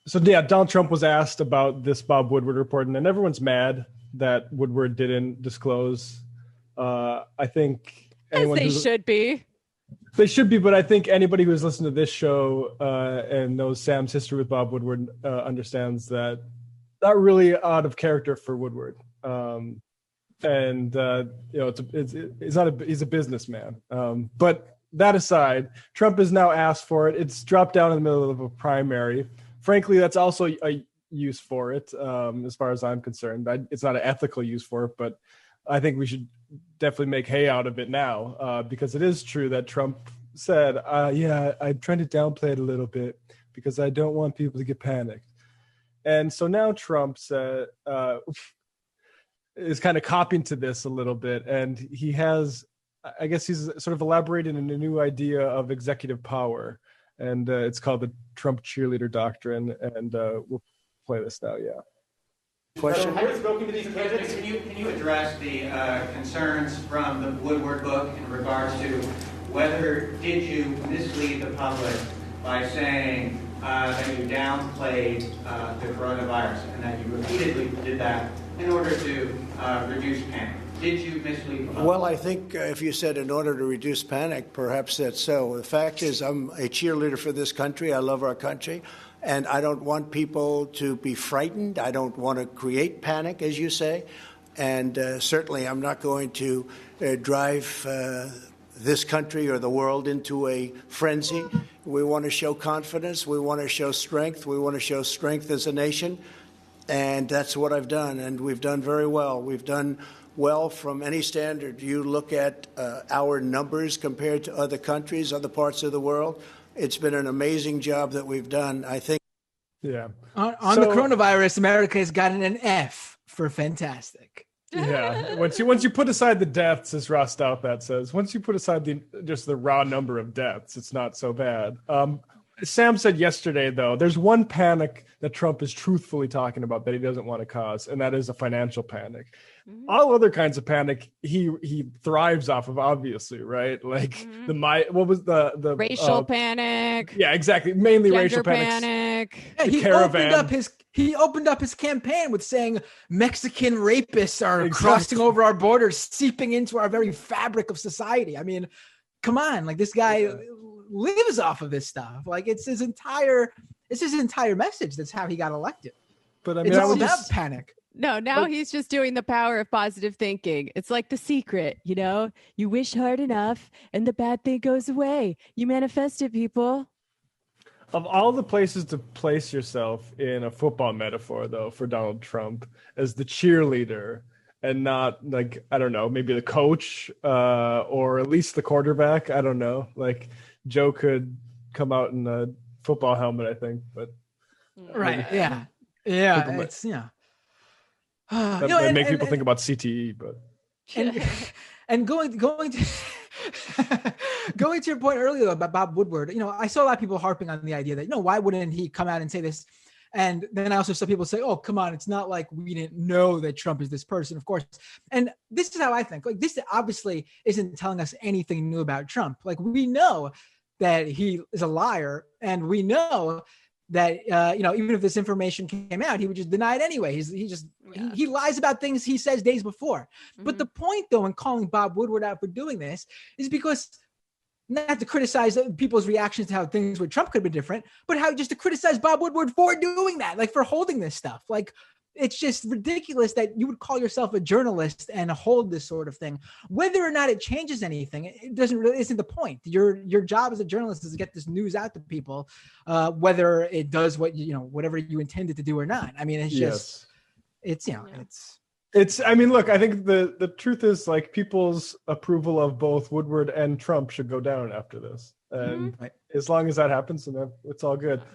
So yeah, Donald Trump was asked about this Bob Woodward report, and everyone's mad that Woodward didn't disclose. I think As they should be. They should be, but I think anybody who's listened to this show and knows Sam's history with Bob Woodward understands that not really out of character for Woodward. He's a businessman. But that aside, Trump has now asked for it. It's dropped down in the middle of a primary. Frankly, that's also a use for it, as far as I'm concerned. It's not an ethical use for it, but I think we should definitely make hay out of it now, because it is true that Trump said, I'm trying to downplay it a little bit because I don't want people to get panicked. And so now Trump said, is kind of copying to this a little bit. And he has, I guess he's sort of elaborated in a new idea of executive power. And it's called the Trump Cheerleader doctrine. And we'll play this now, yeah. Question? So, having spoken to these candidates, can you address the concerns from the Woodward book in regards to whether did you mislead the public by saying that you downplayed the coronavirus and that you repeatedly did that in order to reduce panic? Did you mislead the public? Well, I think if you said in order to reduce panic, perhaps that's so. The fact is I'm a cheerleader for this country. I love our country. And I don't want people to be frightened. I don't want to create panic, as you say. And certainly I'm not going to drive this country or the world into a frenzy. We want to show confidence. We want to show strength. We want to show strength as a nation. And that's what I've done. And we've done very well. We've done well from any standard. You look at our numbers compared to other countries, other parts of the world. It's been an amazing job that we've done, I think. Yeah. On the coronavirus, America has gotten an F for fantastic. Yeah. Once you put aside the deaths, as Ross Douthat says, once you put aside just the raw number of deaths, it's not so bad. Sam said yesterday, though, there's one panic that Trump is truthfully talking about that he doesn't want to cause, and that is a financial panic. Mm-hmm. All other kinds of panic he thrives off of, obviously, right? Like what was the racial panic? Yeah, exactly. Mainly Gender racial panic. Yeah, he opened up his campaign with saying Mexican rapists are crossing over our borders, seeping into our very fabric of society. I mean, come on, like this guy lives off of this stuff. Like it's his entire message. That's how he got elected. But I mean, it's all about panic. No, now he's just doing the power of positive thinking. It's like The Secret, you wish hard enough and the bad thing goes away. You manifest it, people. Of all the places to place yourself in a football metaphor, though, for Donald Trump as the cheerleader and not like, I don't know, maybe the coach or at least the quarterback. I don't know. Like Joe could come out in a football helmet, I think, but. Right. Yeah. Yeah. It's, yeah. That might make people think about CTE, but and going to going to your point earlier about Bob Woodward, I saw a lot of people harping on the idea that why wouldn't he come out and say this? And then I also saw people say, "Oh, come on, it's not like we didn't know that Trump is this person, of course." And this is how I think. Like this obviously isn't telling us anything new about Trump. Like we know that he is a liar, and we know that even if this information came out, he would just deny it anyway. He lies about things he says days before. Mm-hmm. But the point, though, in calling Bob Woodward out for doing this is because not to criticize people's reactions to how things with Trump could have been different, but how just to criticize Bob Woodward for doing that, like for holding this stuff. Like it's just ridiculous that you would call yourself a journalist and hold this sort of thing. Whether or not it changes anything, it isn't the point. Your job as a journalist is to get this news out to people, whether it does whatever you intended to do or not. I mean, I mean, look, I think the truth is like people's approval of both Woodward and Trump should go down after this. And as long as that happens, then it's all good.